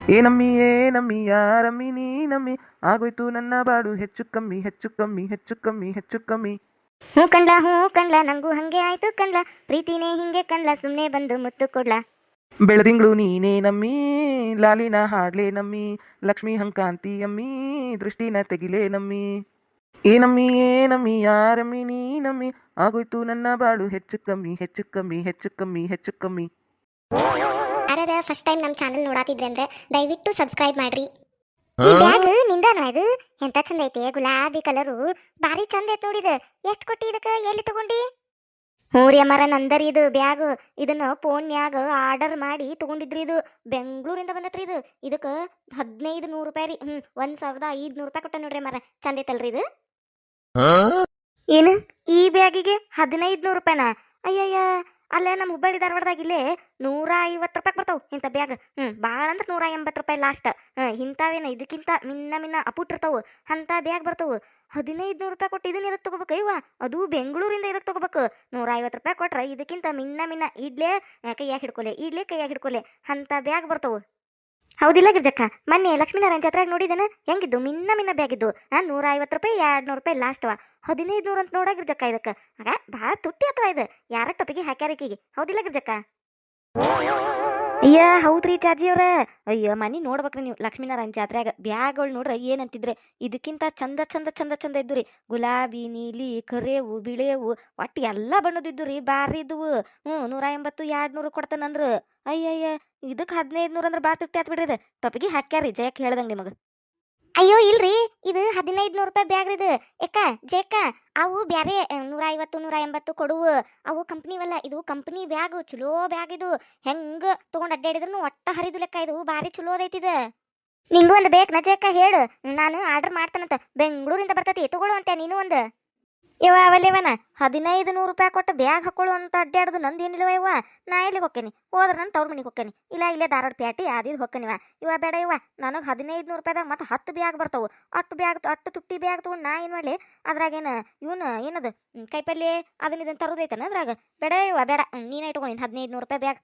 ಏನಮ್ಮಿ ಯಾರಮ್ಮಿ ನೀನಮ್ಮಿ ಆಗೋಯ್ತು ನನ್ನ ಬಾಡು ಹೆಚ್ಚು ಕಮ್ಮಿ ಹೆಚ್ಚು ಕಮ್ಮಿ ಹೆಚ್ಚು ಕಮ್ಮಿ ಹೆಚ್ಚು ಕಮ್ಮಿ. ಹ್ಞೂ ಕಣ್ಲ ನಂಗೂ ಹಂಗೆ ಆಯ್ತು ಕಣ್ಲ, ಪ್ರೀತಿನೇ ಹಿಂಗೆ ಕಣ್ಲ, ಸುಮ್ಮನೆ ಬಂದು ಮುತ್ತು ಕೊಡ್ಲ. ಬೆಳದಿಂಗಳು ನೀನೇ ನಮ್ಮಿ, ಲಾಲಿನ ಹಾಡ್ಲೇ ನಮ್ಮಿ, ಲಕ್ಷ್ಮಿ ಹಂಕಾಂತಿ ಅಮ್ಮಿ, ದೃಷ್ಟಿನ ತೆಗಿಲೇ ನಮ್ಮಿ. ಏನಮ್ಮಿ ಯಾರಮ್ಮಿ ನೀನಮ್ಮಿ ಆಗೋಯ್ತು ನನ್ನ ಬಾಡು ಹೆಚ್ಚು ಕಮ್ಮಿ ಹೆಚ್ಚು ಕಮ್ಮಿ ಹೆಚ್ಚು ಕಮ್ಮಿ ಹೆಚ್ಚು ಕಮ್ಮಿ. ಯಾರದ ಫಸ್ಟ್ ಟೈಮ್ ನಮ್ಮ ಚಾನಲ್ ನೋಡಾತಿದ್ರೆ ಅಂದ್ರೆ ದಯವಿಟ್ಟು ಸಬ್ಸ್ಕ್ರೈಬ್ ಮಾಡ್ರಿ. ಈ ಬ್ಯಾಗ್ ನಿಂದಾನು ಇದು? ಎಂತ ಚಂದ ಐತೆ, ಗುಲಾಬಿ ಕಲರು, ಭಾರಿ ಚಂದ ಐತೆ ನೋಡಿದ. ಎಷ್ಟು ಕೊಟ್ಟಿ ಇದಕ್ಕೆ, ಎಲ್ಲಿ ತಗೊಂಡಿ? ಹ್ಞೂ ರೀ ಅಮ್ಮಾರ, ನಂದರಿ ಇದು ಬ್ಯಾಗ್. ಇದನ್ನು ಫೋನ್ಯಾಗ ಆರ್ಡರ್ ಮಾಡಿ ತಗೊಂಡಿದ್ರಿ. ಇದು ಬೆಂಗಳೂರಿಂದ ಬಂದತ್ರಿ. ಇದಕ್ಕೆ 1500 ರೂಪಾಯಿ ರೀ. 1500 ರೂಪಾಯಿ ಕೊಟ್ಟ ನೋಡ್ರಿ ಅಮ್ಮಾರ. ಚಂದ ಐತಲ್ರಿ ಇದು? ಏನು ಈ ಬ್ಯಾಗಿಗೆ 1500 ರೂಪಾಯಿನಾ? ಅಯ್ಯಯ್ಯ, ಅಲ್ಲೇ ನಮ್ಮ ಹುಬ್ಬಳ್ಳಿ ಧಾರವಾಡದಾಗ ಇಲ್ಲೇ 150 ರೂಪಾಯಿ ಬರ್ತಾವ ಇಂಥ ಬ್ಯಾಗ್. ಭಾಳ ಅಂದ್ರೆ 180 ರೂಪಾಯಿ ಲಾಸ್ಟ್. ಇಂಥವೇನ ಇದಕ್ಕಿಂತ ಮಿನ್ನ ಅಪುಟ್ಟಿರ್ತಾವು ಅಂಥ ಬ್ಯಾಗ್ ಬರ್ತಾವು. 1500 ರೂಪಾಯಿ ಕೊಟ್ಟು ಇದನ್ನ ಎದಕ್ಕೆ ತೊಗೋಬೇಕು ಇವ? ಅದು ಬೆಂಗಳೂರಿಂದ ಎದಕ್ಕೆ ತೊಗೋಬೇಕು? 150 ರೂಪಾಯಿ ಕೊಟ್ರೆ ಇದಕ್ಕಿಂತ ಮಿನ್ನ ಇಡ್ಲೇ ಕೈಯಾಗ ಹಿಡ್ಕೊಲೆ ಅಂಥ ಬ್ಯಾಗ್ ಬರ್ತಾವು. ಹೌದಿಲ್ಲ ಗಿರ್ಜಕ್ಕ? ಮೊನ್ನೆ ಲಕ್ಷ್ಮೀನಾರಾಯಣ ಜಾತ್ರೆಗೆ ನೋಡಿದೇನ ಹೆಂಗಿದ್ದು? ಮಿನ್ನ ಬ್ಯಾಗ್ ಇದ್ದು. 150 ರೂಪಾಯಿ 200 ರೂಪಾಯಿ ಲಾಸ್ಟ್ವ. 1500 ಅಂತ ನೋಡ ಗಿರ್ಜಕ್ಕ. ಇದಕ್ಕೆ ಆಗ ಭಾಳ ತುಟ್ಟಿ ಅಥವಾ ಇದು? ಯಾರ ಟೊಪಿಗೆ ಹಾಕ್ಯಾರಿಕಿಗೆ? ಹೌದಿಲ್ಲ ಗಿರ್ಜಕ್ಕ? ಅಯ್ಯ ಹೌದ್ರಿ ಚಾಜಿ ಅವ್ರ. ಅಯ್ಯ ಮನಿ ನೋಡ್ಬೇಕ್ರಿ ನೀವು ಲಕ್ಷ್ಮೀನಾರಾಯಣ ಜಾತ್ರೆಯಾಗ ಬ್ಯಾಗ್ಗಳು ನೋಡ್ರಿ ಏನಂತಿದ್ರೆ ಇದಕ್ಕಿಂತ ಚಂದ ಇದ್ದು ರೀ. ಗುಲಾಬಿ, ನೀಲಿ, ಕರೇವು, ಬಿಳೇವು, ಒಟ್ಟು ಎಲ್ಲ ಬಣ್ಣದಿದ್ದು ರೀ. ಬಾರಿ ಇದ್ದುವು. 180 200 ಕೊಡ್ತಾನಂದ್ರು. ಅಯ್ಯಯ್ಯ, ಇದಕ್ಕೆ 1500 ಅಂದ್ರೆ ಭಾಳ ತುಟ್ಟಿ ಆತ್ ಬಿಡ್ರಿ. ಇದು ಟೊಪಿಗೆ ಹಾಕ್ಯಾರಿ ಜಯಕ್ಕೆ ಹೇಳ್ದಂಗೆ ನಿಮಗೆ. ಅಯ್ಯೋ ಇಲ್ರಿ, ಇದು 1500 ರೂಪಾಯಿ ಬ್ಯಾಗ್ ಇದು. ಜೇಕ ಅವು ಬ್ಯಾರೆ 150 180 ಕೊಡುವು. ಅವು ಕಂಪ್ನಿವಲ್ಲ, ಇದು ಕಂಪ್ನಿ ಬ್ಯಾಗ್. ಚಲೋ ಬ್ಯಾಗ್ ಇದು. ಹೆಂಗ ತಗೊಂಡ್ ಅಡ್ಡಾಡಿದ್ರು ಒಟ್ಟ ಹರಿದು ಲೆಕ್ಕ. ಇದು ಭಾರಿ ಚಲೋದೈತಿದ. ನಿಂಗೂ ಒಂದು ಬೇಕನ ಜೇಕ? ಹೇಳು, ನಾನು ಆರ್ಡರ್ ಮಾಡ್ತಾನಂತ. ಬೆಂಗಳೂರಿಂದ ಬರ್ತೈತಿ, ತಗೊಳ್ಳು ಅಂತೆ ನೀನು ಒಂದು. ಇವ ಅವಲ್ಲೇವನ 1500 ರೂಪಾಯಿ ಕೊಟ್ಟು ಬ್ಯಾಗ್ ಹಾಕೊಳ್ಳು ಅಂತ ಅಡ್ಡಾಡೋದು ನಂದೇನಿಲ್ಲವ ಇವ. ನಾ ಎಲ್ಲಿಗೆ ಹೋಗ್ತೇನೆ? ಹೋದ್ರೆ ನಾನು ತವ್ರ ಮನೆಗೆ ಹೋಗ್ತೇನೆ, ಇಲ್ಲ ಇಲ್ಲೇ ಧಾರವಾಡ ಪ್ಯಾಟಿ ಆದಿದ್ದು ಹೋಗ್ಕನಿವ. ಇವ ಬೇಡ ಇವ, ನನಗೆ 1500 ರೂಪಾಯಿದಾಗ ಮತ್ತೆ 10 ಬ್ಯಾಗ್ ಬರ್ತಾವು. ಅಟ್ಟು ತುಟ್ಟಿ ಬ್ಯಾಗ್ ತೊಗೊಂಡು ನಾ ಏನು ಮಾಡಲಿ? ಅದ್ರಾಗೇನು ಇವನು ಏನದು ಕೈಪಲ್ಯ ಇದನ್ನು ತರೋದೈತನ ಅದ್ರಾಗ? ಬೇಡ ಇವ ಬೇಡ, ನೀನೇ ಇಟ್ಕೊಂಡು 1500 ರೂಪಾಯಿ ಬ್ಯಾಗ್.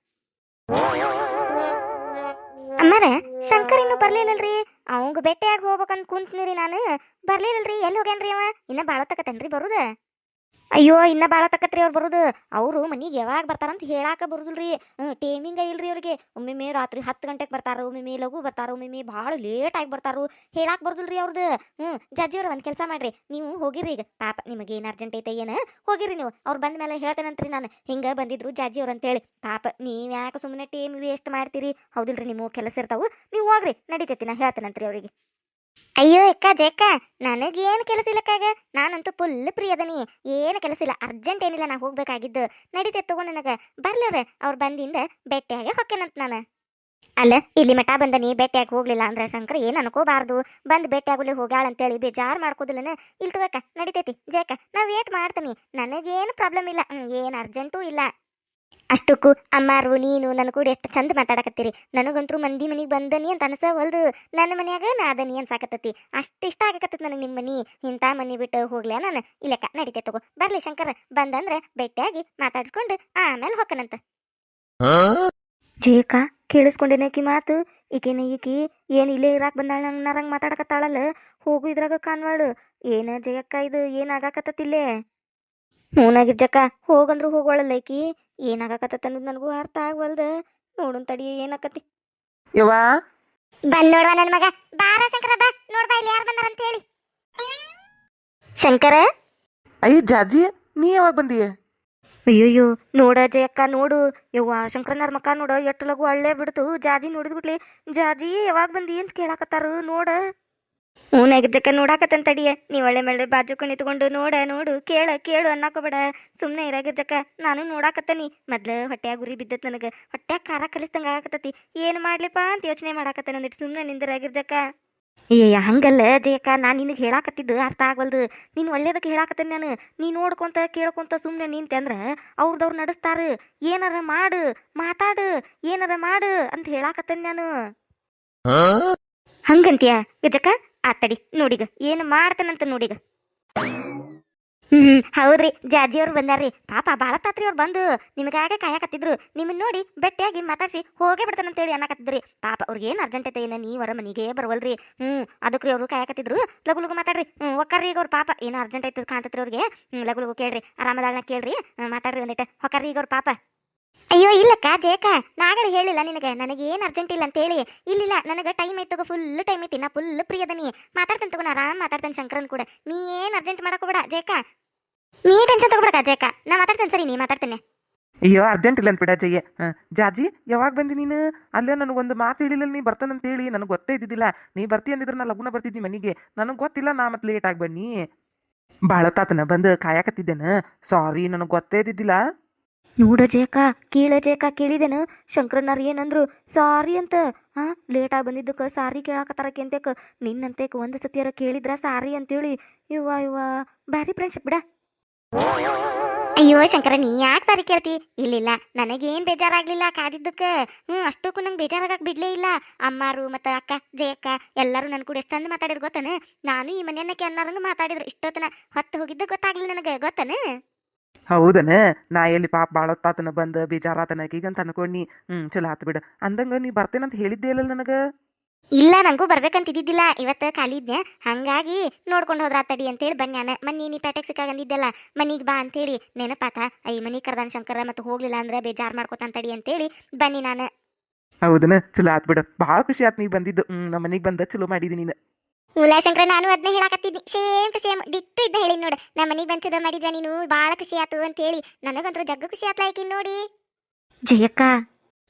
ಅಮ್ಮಾರ, ಶಂಕರ್ ಇನ್ನೂ ಬರ್ಲಿಲ್ಲಲ್ರಿ? ಅವಂಗ ಭೇಟಿಯಾಗಿ ಹೋಗ್ಬೇಕಂತ ಕುಂತ್ನಿರಿ ನಾನು. ಬರ್ಲಿಲ್ಲಲ್ರಿ? ಎಲ್ಲಿ ಹೋಗ್ಯಾನ್ರಿ ಅವ? ಇನ್ನ ಭಾಳ ತಕತೇನ್ರಿ ಬರುದ? ಅಯ್ಯೋ, ಇನ್ನ ಭಾಳ ತಕತ್ರಿ ಅವ್ರು ಬರುದು. ಅವರು ಮನಿಗೆ ಯಾವಾಗ ಬರ್ತಾರಂತ ಹೇಳಾಕ ಬರುದಿಲ್ರಿ. ಟೈಮಿಂಗ ಇಲ್ರಿ ಅವ್ರಿಗೆ. ಒಮ್ಮೊಮ್ಮೆ ರಾತ್ರಿ 10 ಗಂಟೆಗೆ ಬರ್ತಾರ, ಒಮ್ಮೊಮ್ಮೆ ಲಘು ಬರ್ತಾರ, ಒಮ್ಮೊಮ್ಮೆ ಭಾಳ ಲೇಟಾಗಿ ಬರ್ತಾರು. ಹೇಳಾಕ ಬರುದಿಲ್ರಿ ಅವ್ರದ್ದು. ಜಜ್ಜಿಯವ್ರ ಒಂದು ಕೆಲಸ ಮಾಡ್ರಿ, ನೀವು ಹೋಗಿರಿ ಈಗ. ಪಾಪ ನಿಮಗೆ ಏನು ಅರ್ಜೆಂಟ್ ಐತೆ ಏನು? ಹೋಗಿರಿ ನೀವು. ಅವ್ರು ಬಂದ ಮೇಲೆ ಹೇಳ್ತೇನಂತ್ರಿ ನಾನು, ಹಿಂಗೆ ಬಂದಿದ್ರು ಜಾಜಿಯವ್ರು ಅಂತೇಳಿ. ಪಾಪ ನೀವು ಯಾಕೆ ಸುಮ್ಮನೆ ಟೈಮ್ ವೇಸ್ಟ್ ಮಾಡ್ತೀರಿ? ಹೌದಿಲ್ರಿ, ನಿಮಗೆ ಕೆಲಸ ಇರ್ತಾವು. ನೀವು ಹೋಗ್ರಿ, ನಡೀತೈತಿ, ನಾ ಹೇಳ್ತೇನಂತ್ರಿ ಅವ್ರಿಗೆ. ಅಯ್ಯೋ ಜೇಕ, ನನಗೇನು ಕೆಲಸ ಇಲ್ಲಕ್ಕಾಗ. ನಾನಂತೂ ಫುಲ್ ಫ್ರೀ ಅದನಿ. ಏನು ಕೆಲಸ ಇಲ್ಲ, ಅರ್ಜೆಂಟ್ ಏನಿಲ್ಲ. ನಾ ಹೋಗ್ಬೇಕಾಗಿದ್ದು ನಡೀತೈತೆ ತಗೊಂಡು ನನಗೆ. ಬರ್ಲವ್ರೆ, ಅವ್ರು ಬಂದಿಂದ ಭೇಟಿಯಾಗಿ ಹೊಕ್ಕೇನಂತ ನಾನು. ಅಲ್ಲ, ಇಲ್ಲಿ ಮಠ ಬಂದನಿ ಭೇಟಿಯಾಗಿ ಹೋಗ್ಲಿಲ್ಲ ಅಂದ್ರೆ ಶಂಕರ್ ಏನು ಅನ್ಕೋಬಾರ್ದು. ಬಂದು ಭೇಟಿಯಾಗಲಿ ಹೋಗ್ಯಾಳ ಅಂತೇಳಿ ಬೇಜಾರು ಮಾಡ್ಕೋದಿಲ್ಲನ? ಇಲ್ಲಿ ತಗೋಕ ನಡೀತೈತಿ ಜೇಕ, ನಾ ವೇಟ್ ಮಾಡ್ತೀನಿ. ನನಗೇನು ಪ್ರಾಬ್ಲಮ್ ಇಲ್ಲ, ಏನು ಅರ್ಜೆಂಟೂ ಇಲ್ಲ. ಅಷ್ಟಕ್ಕೂ ಅಮ್ಮಾರು ನೀನು ನನ್ನ ಕೂಡ ಎಷ್ಟು ಚಂದ ಮಾತಾಡಕತ್ತೀರಿ. ನನಗಂತರೂ ಮಂದಿ ಮನೆಗೆ ಬಂದನಿ ಅಂತ ಅನ್ಸವಲ್ದು. ನನ್ನ ಮನ್ಯಾಗ ನಾದನಿ ಅನ್ಸಾಕತ್ತತಿ. ಅಷ್ಟು ಇಷ್ಟ ಆಗಕತ್ತೈತಿ ನನಗೆ ನಿಮ್ಮ ಮನೆ. ಇಂಥ ಮನೆ ಬಿಟ್ಟು ಹೋಗ್ಲಾ ನಾನು? ಇಲ್ಲಕ್ಕ ನಡೀತೆ ತಗೋ. ಬರ್ಲಿ ಶಂಕರ, ಬಂದಂದ್ರೆ ಭೇಟಿಯಾಗಿ ಮಾತಾಡ್ಸ್ಕೊಂಡು ಆಮೇಲೆ ಹೊಕ್ಕನಂತ. ಜೇಕ ಕೇಳಿಸ್ಕೊಂಡೇನಕಿ ಮಾತು? ಈಕಿ ಏನು ಇಲ್ಲೇ ಇರಾಕ್ ಬಂದಾಳ ನಂಗೆ ಮಾತಾಡಕತ್ತಾಳಲ್ಲ. ಹೋಗು ಇದ್ರಾಗ ಕಾನ್ವಾಳು. ಏನ ಜಯಕ್ಕ ಇದು ಏನಾಗಕತ್ತತಿಲ್ಲೇ? ಹೂನಾಗಿರ್ಜಕ್ಕ, ಹೋಗಂದ್ರು ಹೋಗೋಳಲ್ಲ ಈಕಿ. ಏನಾಗಕತ್ತ ಅನ್ನೋದು ನನಗೂ ಅರ್ಥ ಆಗವಲ್ದ. ನೋಡುನ್ ತಡಿ ಏನಾಕತಿ. ಯವ್ವಾ, ಬಂದ್ ನೋಡ್ವಾ ನನ್ನ ಮಗ. ಬಾರ ಶಂಕರ, ಬಾ ನೋಡ್ಬಾ ಇಲ್ಲಿ ಯಾರು ಬಂದಾರಂತ ಹೇಳಿ. ಶಂಕರ, ಅಯ್ಯ ಜಾಜಿ, ನೀ ಯಾವಾಗ ಬಂದೀಯ? ಅಯ್ಯೋಯ್ಯೋ, ನೋಡ ಜಯಕ್ಕ ನೋಡು. ಯವ್ವ ಶಂಕರನಾರ ಮಕ್ಕ ನೋಡ, ಎಷ್ಟು ಲಗು ಅಳ್ಳೇ ಬಿಡ್ತು. ಜಾಜಿ ನೋಡಿದ್ಬಿಟ್ಲಿ. ಜಾಜಿ ಯಾವಾಗ ಬಂದಿ ಅಂತ ಕೇಳಾಕತ್ತಾರು ನೋಡ. ಹೂನಾಗಿದ್ದಕ್ಕ ನೋಡಾಕತ್ತಂತಡಿಯ. ನೀವು ಒಳ್ಳೆ ಮೇಲೆ ಬಾಜುಕ ನಿಂತ್ಕೊಂಡು ನೋಡು ಕೇಳು ಅನ್ನಕೋಬೇಡ. ಸುಮ್ಮನೆ ಇರಾಗಿದ್ದಕ್ಕ ನಾನು ನೋಡಾಕತ್ತನಿ. ಮೊದ್ಲು ಹೊಟ್ಯಾಗ ಗುರಿ ಬಿದ್ದತ್ ನನಗೆ. ಹೊಟ್ಯಾಗ ಖಾರ ಕಲಿಸ್ದಂಗೆ ಆಗಕತ್ತತಿ. ಏನು ಮಾಡ್ಲಿಪ್ಪ ಅಂತ ಯೋಚನೆ ಮಾಡಾಕತ್ತ. ನಂದಿಟ್ಟು ಸುಮ್ಮನೆ ನಿಂದಿರಾಗಿರ್ಜಕ್ಕ. ಅಯ್ಯಯ್ಯ ಹಂಗಲ್ಲ ಜಯಕ್ಕ, ನಾನು ನಿನಗೆ ಹೇಳಾಕತ್ತಿದ್ದು ಅರ್ಥ ಆಗವಲ್ದು. ನೀನು ಒಳ್ಳೇದಕ್ಕೆ ಹೇಳಾಕತ್ತೇನೆ ನಾನು. ನೀ ನೋಡ್ಕೊಂತ ಕೇಳ್ಕೊಂತ ಸುಮ್ಮನೆ ನಿಂತೆ ಅಂದ್ರೆ ಅವ್ರದವ್ರು ನಡೆಸ್ತಾರ. ಏನಾರ ಮಾಡು, ಮಾತಾಡು, ಏನಾರ ಮಾಡು ಅಂತ ಹೇಳಾಕತ್ತೇನೆ ನಾನು. ಹಂಗಂತೀಯ ಗಜಕ್ಕ? ಆತಡಿ ನೋಡಿಗ ಏನು ಮಾಡ್ತಾನಂತ ನೋಡಿಗ. ಹೌದ್ರಿ ಜಾಜಿಯವ್ರು ಬಂದಾರ್ರಿ ಪಾಪ ಭಾಳ ತಾತ್ರಿ ಅವ್ರು ಬಂದು ನಿಮಗಾಗ ಕಾಯಕತ್ತಿದ್ರು ನಿಮ್ಮನ್ನ ನೋಡಿ ಬೆಟ್ಟಿಯಾಗಿ ಮಾತಾಡ್ಸಿ ಹೋಗೇ ಬಿಡ್ತಾನಂತೇಳಿ ಅನ್ನಕತ್ತಿದ್ರಿ ಪಾಪ ಅವ್ರಿಗೆ ಏನು ಅರ್ಜೆಂಟ್ ಐತೆ ಏನ ನೀವರ ಮನೆಗೆ ಬರವಲ್ರಿ ಅದಕ್ರಿ ಅವರು ಕಾಯಕತ್ತಿದ್ರು ಲಗು ಲಗು ಮಾತಾಡ್ರಿ ಒಕ್ಕರ್ರಿ ಈಗ ಅವ್ರ ಪಾಪ ಏನು ಅರ್ಜೆಂಟ್ ಐತೆ ಕಾಣ್ತತ್ರಿ ಅವ್ರಿಗೆ ಲಗು ಲಗು ಕೇಳ್ರಿ ಆರಾಮದಾಳನ್ನ ಕೇಳ್ರಿ ಮಾತಾಡ್ರಿ ಒಂದಿಟ್ಟು ಹೊಕ್ಕರ್ರಿ ಈಗ ಅವ್ರ ಪಾಪ ಅಯ್ಯೋ ಇಲ್ಲಕ್ಕ ಜೇಕ ನಾಗಳೆ ಹೇಳಿಲ್ಲ ನಿನಗೆ ನನಗೆ ಏನು ಅರ್ಜೆಂಟ್ ಇಲ್ಲ ಅಂತೇಳಿ ಇಲ್ಲಿಲ್ಲ ನನಗೆ ಟೈಮ್ ಐತೆ ತಗೋ ಫುಲ್ ಟೈಮ್ ಐತಿ ನಾ ಫುಲ್ ಫ್ರೀ ಅದನಿ ಮಾತಾಡ್ತೇನೆ ತಗೋ ಆರಾಮ್ ಮಾತಾಡ್ತೇನೆ ಶಂಕರನ್ ಕೂಡ ನೀ ಏನು ಅರ್ಜೆಂಟ್ ಮಾಡಕೋಬೇಡ ಜೇಕ ನೀ ಟೆನ್ಷನ್ ತಗೋಬೇಡ ಜೇಕ ನಾ ಮಾತಾಡ್ತೇನೆ ಸರಿ ನೀ ಮಾತಾಡ್ತೇನೆ ಅಯ್ಯೋ ಅರ್ಜೆಂಟ್ ಇಲ್ಲ ಅಂತ ಬಿಡ ಜಯ್ಯ ಜಾಜಿ ಯಾವಾಗ ಬಂದಿ ನೀನು ಅಲ್ಲೇ ನನಗೊಂದು ಮಾತು ಹೇಳಿಲ್ಲ ನೀ ಬರ್ತಾನಂತೇಳಿ ನನಗೆ ಗೊತ್ತೇ ಇದ್ದಿದ್ದಿಲ್ಲ ನೀ ಬರ್ತಿ ಅಂದಿದ್ರೆ ನಾ ಲಗುನ ಬರ್ತಿದ್ದಿ ಮನೆಗೆ ನನಗೆ ಗೊತ್ತಿಲ್ಲ ನಾ ಮತ್ತೆ ಲೇಟ್ ಆಗಿ ಬನ್ನಿ ಭಾಳ ತಾತನ ಬಂದು ಕಾಯಕತ್ತಿದ್ದೇನೆ ಸಾರಿ ನನಗೆ ಗೊತ್ತೇ ಇದ್ದಿದ್ದಿಲ್ಲ ನೋಡ ಜೇಕ ಕೇಳ ಜೇಕ ಕೇಳಿದೇನು ಶಂಕರಣ್ಣಾರ್ ಏನಂದ್ರು ಸಾರಿ ಅಂತ ಲೇಟಾಗಿ ಬಂದಿದ್ದಕ್ಕೆ ಸಾರಿ ಕೇಳಾಕತ್ತಾರಕ್ಕೆ ಅಂತೇಕ ನಿನ್ನಂತೇಕ ಒಂದು ಸತಿಯಾರ ಕೇಳಿದ್ರ ಸಾರಿ ಅಂತೇಳಿ ಇವ್ವ ಬ್ಯಾರಿ ಫ್ರೆಂಡ್ಶಿಪ್ ಬಿಡ ಅಯ್ಯೋ ಶಂಕರ ನೀ ಯಾಕೆ ಸಾರಿ ಕೇಳ್ತಿ ಇಲ್ಲಿಲ್ಲ ನನಗೇನು ಬೇಜಾರಾಗ್ಲಿಲ್ಲ ಕಾದಿದ್ದಕ್ಕೆ ಅಷ್ಟಕ್ಕೂ ನಂಗೆ ಬೇಜಾರಾಗಕ್ಕೆ ಬಿಡ್ಲೇ ಇಲ್ಲ ಅಮ್ಮಾರು ಮತ್ತು ಅಕ್ಕ ಜಯಕ್ಕ ಎಲ್ಲರೂ ನನ್ನ ಕೂಡ ಎಷ್ಟು ಚಂದ ಮಾತಾಡಿದ್ರು ಗೊತ್ತನ ನಾನು ಈ ಮನೆಯನ್ನಕ್ಕೆ ಅನ್ನಾರಂಗೆ ಮಾತಾಡಿದ್ರು ಇಷ್ಟೊತ್ತನ ಹೊತ್ತು ಹೋಗಿದ್ದು ಗೊತ್ತಾಗ್ಲಿಲ್ಲ ನನಗೆ ಗೊತ್ತನ ಹೌದನ ನಾ ಎಲ್ಲಿ ಪಾಪ ಭಾಳೊತ್ತಾತನ ಬಂದು ಬೇಜಾರಾತನ ಈಗಂತ ಅನ್ಕೊಂಡಿ ಚಲೋ ಆತು ಬಿಡ ಅಂದಂಗ ನೀ ಬರ್ತೇನಂತ ಹೇಳಿದ್ದೇ ಇಲ್ಲ ನನಗೆ ಇಲ್ಲ ನಂಗೂ ಬರ್ಬೇಕಂತಿದ್ದಿದ್ದಿಲ್ಲ ಇವತ್ತು ಖಾಲಿ ಇದ್ನೆ ಹಂಗಾಗಿ ನೋಡ್ಕೊಂಡು ಹೋದ್ರ ತಡಿ ಅಂತೇಳಿ ಬನ್ಯಾನ ಮನ್ನಿ ನೀ ಪೇಟೆಗೆ ಸಿಕ್ಕಾಗ ಅಂದಿದ್ದೆಲ್ಲ ಮನಿಗೆ ಬಾ ಅಂತೇಳಿ ನೆನಪಾತ ಈ ಮನಿ ಕರ್ದಾನ ಶಂಕರ ಮತ್ತು ಹೋಗ್ಲಿಲ್ಲ ಅಂದ್ರೆ ಬೇಜಾರು ಮಾಡ್ಕೊತಾನ ತಡಿ ಅಂತೇಳಿ ಬನ್ನಿ ನಾನು ಹೌದನ ಚಲೋ ಆತ್ ಬಿಡ ಭಾಳ ಖುಷಿ ಆತ್ ನೀ ಬಂದಿದ್ದು ನಮ್ಮ ಮನೆಗೆ ಬಂದ ಚಲೋ ಮಾಡಿದಿ ನೀನು ಶಂಕರ ನಾನು ಅದನ್ನ ಹೇಳಾಕತ್ತಿದ್ನಿ ಸೇಮ್ ಟು ಸೇಮ್ ಡಿಟ್ಟು ಇದ್ದ ಹೇಳಿ ನೋಡು ನಮ್ಮ ಮನೆಗೆ ಬಂಚದ ಮಾಡಿದ್ವ ನೀನು ಭಾಳ ಖುಷಿ ಆತು ಅಂತ ಹೇಳಿ ನನಗಂತೂ ಜಗ್ಗ ಖುಷಿ ಆತ್ಲಾಯ್ಕಿ ನೋಡಿ ಜಯಕ್ಕ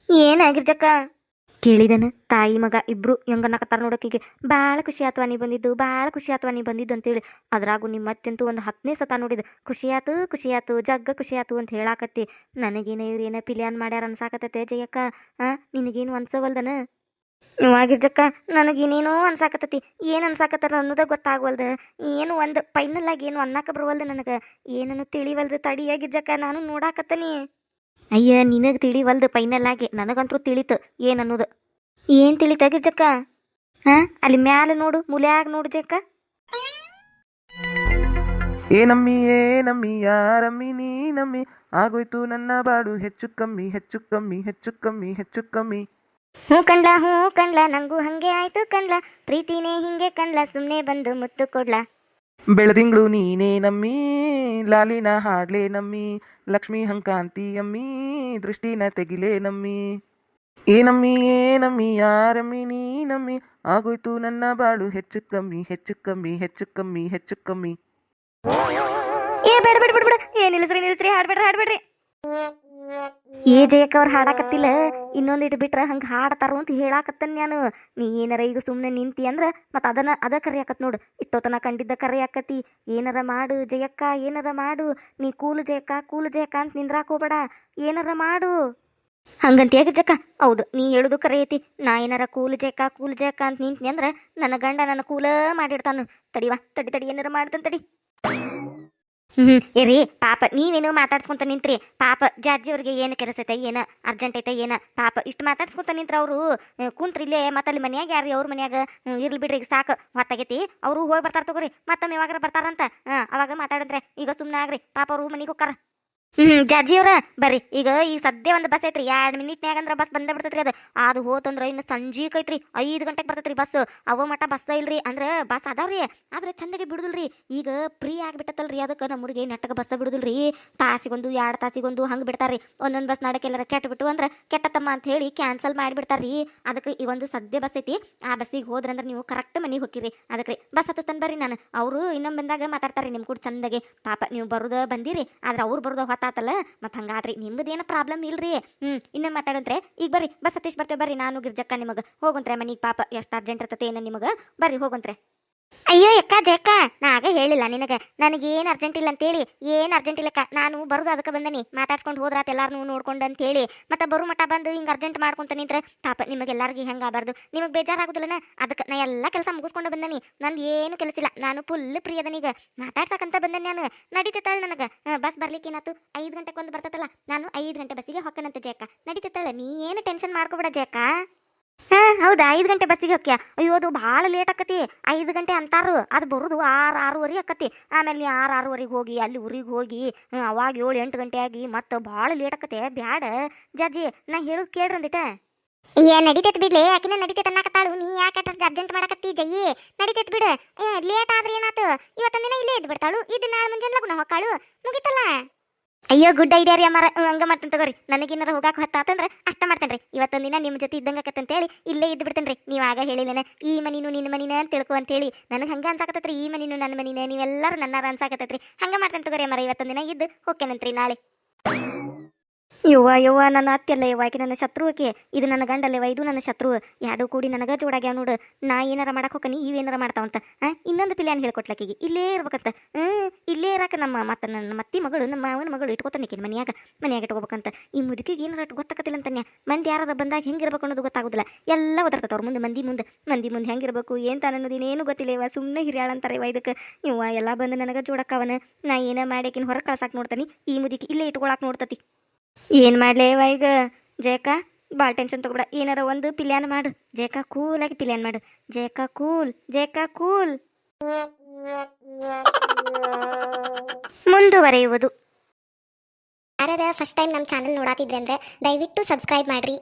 ಏನಾಗಿರ್ಜಕ್ಕ ಕೇಳಿದನು ತಾಯಿ ಮಗ ಇಬ್ರು ಹೆಂಗನ್ನಕತ್ತಾರ ನೋಡೋಕಿಗೆ ಭಾಳ ಖುಷಿ ಆತ್ವ ನೀ ಬಂದಿದ್ದು ಭಾಳ ಖುಷಿ ಆತ್ವ ನೀ ಬಂದಿದ್ದು ಅಂತೇಳಿ ಅದ್ರಾಗು ನಿಮ್ಮ ಮತ್ತೆಂತೂ ಒಂದು 10ನೇ ಸತ ನೋಡಿದ್ದು ಖುಷಿ ಆತು ಜಗ್ಗ ಖುಷಿ ಆತು ಅಂತ ಹೇಳಾಕತ್ತಿ ನನಗೇನ ಇವ್ರೇನ ಪಿಲ್ಯಾನ್ ಮಾಡ್ಯಾರ ಅನ್ಸಾಕತ್ತತೆ ಜಯಕ್ಕ ನಿನಗೇನು ಅನ್ಸವಲ್ದನ ಆಗಿರ್ಜಕ್ಕ ನನಗೇನೇನೋ ಅನ್ಸಾಕತ್ತತಿ ಏನು ಅನ್ಸಾಕತ್ತಾರ ಅನ್ನೋದ ಗೊತ್ತಾಗವಲ್ದ ಏನು ಒಂದು ಫೈನಲ್ ಆಗಿ ಏನು ಅನ್ನಕ್ಕೆ ಬರವಲ್ದು ನನಗೆ ಏನನ್ನು ತಿಳಿವಲ್ದು ತಡಿಯಾಗಿರ್ಜಕ್ಕ ನಾನು ನೋಡಾಕತ್ತನಿ ಅಯ್ಯ ನಿನಗೆ ತಿಳಿವಲ್ದು ಫೈನಲ್ ಆಗಿ ನನಗಂತೂ ತಿಳಿತು ಏನನ್ನೋದು ಏನು ತಿಳಿತಾಗಿರ್ಜಕ್ಕ ಅಲ್ಲಿ ಮ್ಯಾಲೆ ನೋಡು ಮುಲ್ಯಾಗ ನೋಡು ಜಕ್ಕ ಏನಮ್ಮಿ ಯಾರಮ್ಮಿ ನೀನಮ್ಮಿ ಆಗೋಯ್ತು ನನ್ನ ಬಾಡು ಹೆಚ್ಚು ಕಮ್ಮಿ ಹ್ಞೂ ಕಂಡ್ಲ ನಂಗೂ ಹಂಗೆ ಆಯ್ತು ಕಂಡ್ಲ ಪ್ರೀತಿನೇ ಹಿಂಗೆ ಕಂಡ್ಲ ಸುಮ್ಮನೆ ಬಂದು ಮುತ್ತು ಕೊಡ್ಲ ಬೆಳದಿಂಗಳು ನೀನೇ ನಮ್ಮಿ ಲಾಲಿನ ಹಾಡ್ಲೇ ನಮ್ಮಿ ಲಕ್ಷ್ಮೀ ಹಂಕಾಂತಿ ಅಮ್ಮಿ ದೃಷ್ಟಿನ ತೆಗಿಲೇ ನಮ್ಮಿ ಏನಮ್ಮಿ ಯಾರಮ್ಮಿ ನೀನಮ್ಮಿ ಆಗೋಯ್ತು ನನ್ನ ಬಾಳು ಹೆಚ್ಚು ಕಮ್ಮಿ ಏ ಬೇಡ ಏನಿಲ್ಸ್ರಿ ಹಾಡ್ಬೇಡ್ರಿ ಏ ಜಯಕ್ಕ ಅವ್ರು ಹಾಡಾಕತ್ತಿಲ್ಲ ಇನ್ನೊಂದಿಟ್ಟು ಬಿಟ್ರೆ ಹಂಗೆ ಹಾಡ್ತಾರೋ ಅಂತ ಹೇಳಾಕತ್ತನ್ ನಾನು ನೀ ಏನಾರ ಈಗ ಸುಮ್ಮನೆ ನಿಂತಿ ಅಂದ್ರೆ ಮತ್ತೆ ಅದ ಕರಿಯಾಕತ್ ನೋಡು ಇಷ್ಟೊತ್ತನ ಕಂಡಿದ್ದ ಕರಿಯಾಕತಿ ಏನಾರ ಮಾಡು ಜಯಕ್ಕ ಏನಾರ ಮಾಡು ನೀ ಕೂಲು ಜಯಕ್ಕ ಅಂತ ನಿಂದ್ರಾಕ್ ಹೋಗ್ಬೇಡ ಏನಾರ ಮಾಡು ಹಂಗಂತ ಜಕ್ಕ ಹೌದು ನೀ ಹೇಳುದು ಕರೆ ಐತಿ ನಾ ಏನಾರ ಕೂಲು ಜಯಕ್ಕ ಅಂತ ನಿಂತ್ನಿ ಅಂದ್ರೆ ನನ್ನ ಗಂಡ ನನ್ನ ಕೂಲ ಮಾಡಿಡ್ತಾನು ತಡಿವಾ ತಡಿ ಏನಾರ ಮಾಡ್ತಾನೆ ತಡಿ ಏರಿ ಪಾಪ ನೀವೇನು ಮಾತಾಡ್ಸ್ಕೊಂತ ನಿಂತ್ರಿ ಪಾಪ ಜಾಜಿ ಅವ್ರಿಗೆ ಏನು ಕೆಲಸ ಐತೆ ಏನ ಅರ್ಜೆಂಟ್ ಐತೆ ಏನ ಪಾಪ ಇಷ್ಟು ಮಾತಾಡ್ಸ್ಕೊಂತ ನಿಂತ್ರ ಅವರು ಕುಂತ್ರಿ ಇಲ್ಲೇ ಮತ್ತೆ ಅಲ್ಲಿ ಮನ್ಯಾಗ ಯಾರು ಅವ್ರ ಮನ್ಯಾಗ ಇರ್ಲಿ ಬಿಡ್ರಿ ಈಗ ಸಾಕು ಹೊತ್ತಾಗೈತಿ ಅವರು ಹೋಗಿ ಬರ್ತಾರ ತಗೋರಿ ಮತ್ತೊಮ್ಮೆ ಯಾವಾಗಾರ ಬರ್ತಾರಂತ ಅವಾಗ ಮಾತಾಡಿದ್ರೆ ಈಗ ಸುಮ್ಮನೆ ಆಗ್ರಿ ಪಾಪ ಅವ್ರು ಮನೆಗೆ ಹೋಗ್ತಾರ ಜಾಜಿ ಅವ್ರ ಬರ್ರಿ ಈಗ ಸದ್ಯ ಒಂದು ಬಸ್ ಐತ್ರಿ 2 ಮಿನಿಟ್ನ್ಯಾಗ ಅಂದ್ರೆ ಬಸ್ ಬಂದೇ ಬಿಡ್ತೈತ್ರಿ ಅದು ಹೋತಂದ್ರೆ ಇನ್ನು ಸಂಜೀಕ್ ಐತ್ರಿ 5 ಗಂಟೆಗೆ ಬರ್ತೈತ್ರಿ ಬಸ್ ಅವ ಮಟ್ಟ ಬಸ್ ಇಲ್ರಿ ಅಂದ್ರೆ ಬಸ್ ಅದಾವ್ರಿ ಆದ್ರೆ ಚಂದಗೆ ಬಿಡುದಿಲ್ರಿ ಈಗ ಫ್ರೀ ಆಗಿಬಿಟ್ಟತ್ತಲ್ರಿ ಅದಕ್ಕೆ ನಮ್ಮೂರಿಗೆ ನೆಟ್ಟಗೆ ಬಸ್ ಬಿಡುದಿಲ್ರಿ ತಾಸಿಗೊಂದು 2 ತಾಸಿಗೊಂದು ಹಂಗೆ ಬಿಡ್ತಾರ್ರಿ ಒಂದೊಂದು ಬಸ್ ನಡಕ್ಕೆಲ್ಲರ ಕೆಟ್ಟಬಿಟ್ಟು ಅಂದ್ರೆ ಕೆಟ್ಟತಮ್ಮ ಅಂತ ಹೇಳಿ ಕ್ಯಾನ್ಸಲ್ ಮಾಡಿಬಿಡ್ತಾರ್ರಿ ಅದಕ್ಕೆ ಈ ಒಂದು ಸದ್ಯ ಬಸ್ ಐತಿ ಆ ಬಸ್ಸಿಗೆ ಹೋದ್ರಂದ್ರೆ ನೀವು ಕರೆಕ್ಟ್ ಮನೆಗೆ ಹೋಗಿರಿ ಅದಕ್ಕೆ ಬಸ್ ಹತ್ತನ್ ಬರ್ರಿ ನಾನು ಅವರು ಇನ್ನೊಮ್ಮೆ ಬಂದಾಗ ಮಾತಾಡ್ತಾರೆ ನಿಮ್ಮ ಕೂಡ ಚಂದಗೆ ಪಾಪ ನೀವು ಬರುದ ಬಂದಿರಿ ಆದ್ರೆ ಅವ್ರು ಬರುದ ಹೊತ್ತಾತಲ್ಲ ಮತ್ತೆ ಹಂಗಾದ್ರಿ ನಿಮ್ದೇನ ಪ್ರಾಬ್ಲಮ್ ಇಲ್ರಿ ಇನ್ನೊಮ್ಮೆ ಮಾತಾಡಂತ್ರೆ ಈಗ ಬರ್ರಿ ಬಸ್ ಹತ್ತಿಸ್ ಬರ್ತೇವೆ ಬರ್ರಿ ನಾನು ಗಿರ್ಜಕ್ಕ ನಿಮಗೆ ಹೋಗಂತ್ರೆ ಮನೆಗೆ ಪಾಪ ಎಷ್ಟು ಅರ್ಜೆಂಟ್ ಇರ್ತತೆ ಏನ ನಿಮಗೆ ಬರ್ರಿ ಹೋಗಂತ್ರೆ ಅಯ್ಯೋ ಅಕ್ಕ ಜಕ್ಕ ನಾ ಆಗ ಹೇಳಿಲ್ಲ ನಿನಗೆ ನನಗೇನು ಅರ್ಜೆಂಟ್ ಇಲ್ಲ ಅಂತೇಳಿ ಏನು ಅರ್ಜೆಂಟ್ ಇಲ್ಲಕ್ಕ ನಾನು ಬರೋದು ಅದಕ್ಕೆ ಬಂದನಿ ಮಾತಾಡ್ಸ್ಕೊಂಡು ಹೋದ್ರಾತ ಎಲ್ಲಾರನ್ನೂ ನೋಡ್ಕೊಂಡು ಅಂತೇಳಿ ಮತ್ತೆ ಬರೋ ಮಟ್ಟ ಬಂದು ಹಿಂಗೆ ಅರ್ಜೆಂಟ್ ಮಾಡ್ಕೊಂತ ನಿಂತ್ರೆ ಪಾಪ ನಿಮಗೆಲ್ಲರಿಗೂ ಹೆಂಗೆ ಆಗಬಾರ್ದು ನಿಮಗೆ ಬೇಜಾರಾಗೋದಿಲ್ಲನ ಅದಕ್ಕೆ ನಾ ಎಲ್ಲ ಕೆಲಸ ಮುಗಿಸ್ಕೊಂಡು ಬಂದನಿ ನಂದು ಏನು ಕೆಲಸ ಇಲ್ಲ ನಾನು ಫುಲ್ ಫ್ರೀ ಅದನೀಗ ಮಾತಾಡ್ಸಕ್ಕಂತ ಬಂದನಿ ನಾನು ನಡೀತಿತ್ತಾಳೆ ನನಗೆ ಬಸ್ ಬರ್ಲಿಕ್ಕೆ ಏನಾಯ್ತು 5 ಗಂಟೆಗೆ ಒಂದು ಬರ್ತೈತಲ್ಲ ನಾನು 5 ಗಂಟೆ ಬಸ್ಸಿಗೆ ಹೊಕ್ಕನಂತೆ ಜಯಕ್ಕ ನಡೀತಿತ್ತಾಳೆ ನೀ ಏನು ಟೆನ್ಷನ್ ಮಾಡ್ಕೊಬೇಡ ಜಯಕ್ಕ ಹಾ ಹೌದಾ 5 ಗಂಟೆ ಬಸ್ಸಿಗೆ ಹೊಕ್ಕಿಯ ಅಯ್ಯೋ ಅದು ಭಾಳ ಲೇಟ್ ಆಕತಿ 5 ಗಂಟೆ ಅಂತಾರು ಅದು ಬರೋದು 6-6:30 ಆಕತಿ ಆಮೇಲೆ ನೀ 6-6:30 ಹೋಗಿ ಅಲ್ಲಿ ಊರಿಗೆ ಹೋಗಿ ಅವಾಗ 7-8 ಗಂಟೆ ಆಗಿ ಮತ್ತೆ ಭಾಳ ಲೇಟ್ ಆಕತೆ ಬ್ಯಾಡ ಜಾಜಿ ನಾ ಹೇಳೋದು ಕೇಳ್ರಂದಿಟ ನಡಿತೈತ್ ಬಿಡ್ಲಿ ಆಕಿನ ನಡಿತೈತ್ ಅನ್ನಕತ್ತಾಳು ನೀ ಯಾಕೆ ಅರ್ಜೆಂಟ್ ಮಾಡಕತ್ತಿ ಜಯ್ಯಿ ನಡಿತೈತ್ ಬಿಡು ಲೇಟ್ ಆದ್ರೆ ಏನಾತು ಇವತ್ತೊಂದ್ ದಿನ ಇಲ್ಲೇ ಇದ್ದು ಬಿಡ್ತಾಳು ಇದು ನಾಳೆ ಮುಂಜಾನೆ ಲಗುನ ಹೊಕ್ಕಾಳು ಮುಗಿತಲ್ಲ. ಅಯ್ಯೋ ಗುಡ್ ಐಡಿಯಾ ರೀ ಅಮ್ಮಾರ ಹಂಗ ಮಾಡ್ತೇನೆ ತಗೋರಿ ನನಗೇನಾರ ಹೋಗಾಕ ಹೊತ್ತಾತಂದ್ರೆ ಅಷ್ಟ ಮಾಡ್ತೇನೆ ಇವತ್ತೊಂದು ದಿನ ನಿಮ್ಮ ಜೊತೆ ಇದ್ದಂಗೆ ಆಕತ್ತಂತೇಳಿ ಇಲ್ಲೇ ಇದ್ದು ಬಿಡ್ತೇನೆ ರೀ ನೀವು ಆಗ ಹೇಳಿಲ್ಲೇನೆ ಈ ಮನಿನು ನಿನ್ನ ಮನಿನ ಅಂತ ತಿಳ್ಕೊ ಅಂತೇಳಿ ನನಗೆ ಹಂಗೆ ಅನ್ಸಾಕತ್ತೈತ್ರಿ ಈ ಮನಿನು ನನ್ನ ಮನಿನೇ ನೀವೆಲ್ಲರೂ ನನ್ನಾರ ಅನ್ಸಾಕತ್ತೈತ್ರಿ ಹಂಗೆ ಮಾಡ್ತೇನೆ ತಗೋರಿ ಅಮ್ಮಾರ ಇವತ್ತೊಂದು ದಿನ ಇದ್ದು ಹೋಗ್ತೇನಂತ್ರಿ ನಾಳೆ. ಯವ್ವ ನನ್ನ ಅತ್ತೆಲ್ಲ ಯವ್ವ ಆಕೆ ನನ್ನ ಶತ್ರು ಆಕೆ ಇದು ನನ್ನ ಗಂಡಲ್ಲವ ಇದು ನನ್ನ ಶತ್ರು ಎರಡು ಕೂಡಿ ನನಗ ಜೋಡಾಗ್ಯಾವ ನೋಡು ನಾ ಏನಾರ ಮಾಡಕ್ಕೆ ಹೋಗ್ನಿ ಇವೇನಾರ ಮಾಡ್ತಾವಂತ ಇನ್ನೊಂದು ಪ್ಲ್ಯಾನ್ ಹೇಳ್ಕೊಟ್ಲಕ್ಕಿಗೆ ಇಲ್ಲೇ ಇರ್ಬೇಕಂತ ಇಲ್ಲೇ ಇರಾಕ ನಮ್ಮ ಮತ್ತೆ ನನ್ನ ಮತ್ತಿ ಮಗಳು ನಮ್ಮ ಮಾವನ ಮಗಳು ಇಟ್ಕೋತಾನಿಕೇನು ಮನ್ಯಾಗ ಇಟ್ಕೋಬೇಕಂತ ಈ ಮುದುಕಿಗೆ ಏನಾರ ಗೊತ್ತಾಗತ್ತಿಲ್ಲ ಅಂತಾನೆ ಮಂದಿ ಯಾರಾದ ಬಂದಾಗ ಹೆಂಗಿರ್ಬೇಕು ಅನ್ನೋದು ಗೊತ್ತಾಗೋದಿಲ್ಲ ಎಲ್ಲ ಒದರ್ತೈತೆ ಅವ್ರ ಮುಂದೆ ಮಂದಿ ಮುಂದೆ ಹೆಂಗಿರ್ಬೇಕು ಏನು ತಾನು ಅನ್ನೋದು ಇನ್ನೇನು ಗೊತ್ತಿಲ್ಲ ಇವ ಸುಮ್ಮನೆ ಹಿರಿಯಾಳ ಅಂತಾರೆ ಇವ ಇದಕ್ಕೆ ಇವ ಎಲ್ಲ ಬಂದು ನನಗೆ ಜೋಡಕ್ಕವನ ನಾ ಏನ ಮಾಡ್ಯಾಕಿನ ಹೊರಗೆ ಕಳ್ಸಾಕ್ ನೋಡ್ತಾನೆ ಈ ಮುದುಕಿ ಇಲ್ಲೇ ಇಟ್ಕೊಳಕ್ ನೋಡ್ತತಿ ಏನು ಮಾಡ್ಲೇವ ಈಗ ಜೇಕ ಭಾಳ ಟೆನ್ಷನ್ ತಗೋಬೇಡ ಏನಾರ ಒಂದು ಪಿಲ್ಯಾನ್ ಮಾಡು ಜೇಕ ಕೂಲಾಗಿ ಪಿಲ್ಯಾನ್ ಮಾಡು ಜೇಕ ಕೂಲ್ ಮುಂದುವರೆಯುವುದು. ಯಾರ್ಯಾರ ಫಸ್ಟ್ ಟೈಮ್ ನಮ್ಮ ಚಾನಲ್ ನೋಡಾತಿದ್ರೆ ಅಂದ್ರೆ ದಯವಿಟ್ಟು ಸಬ್ಸ್ಕ್ರೈಬ್ ಮಾಡ್ರಿ.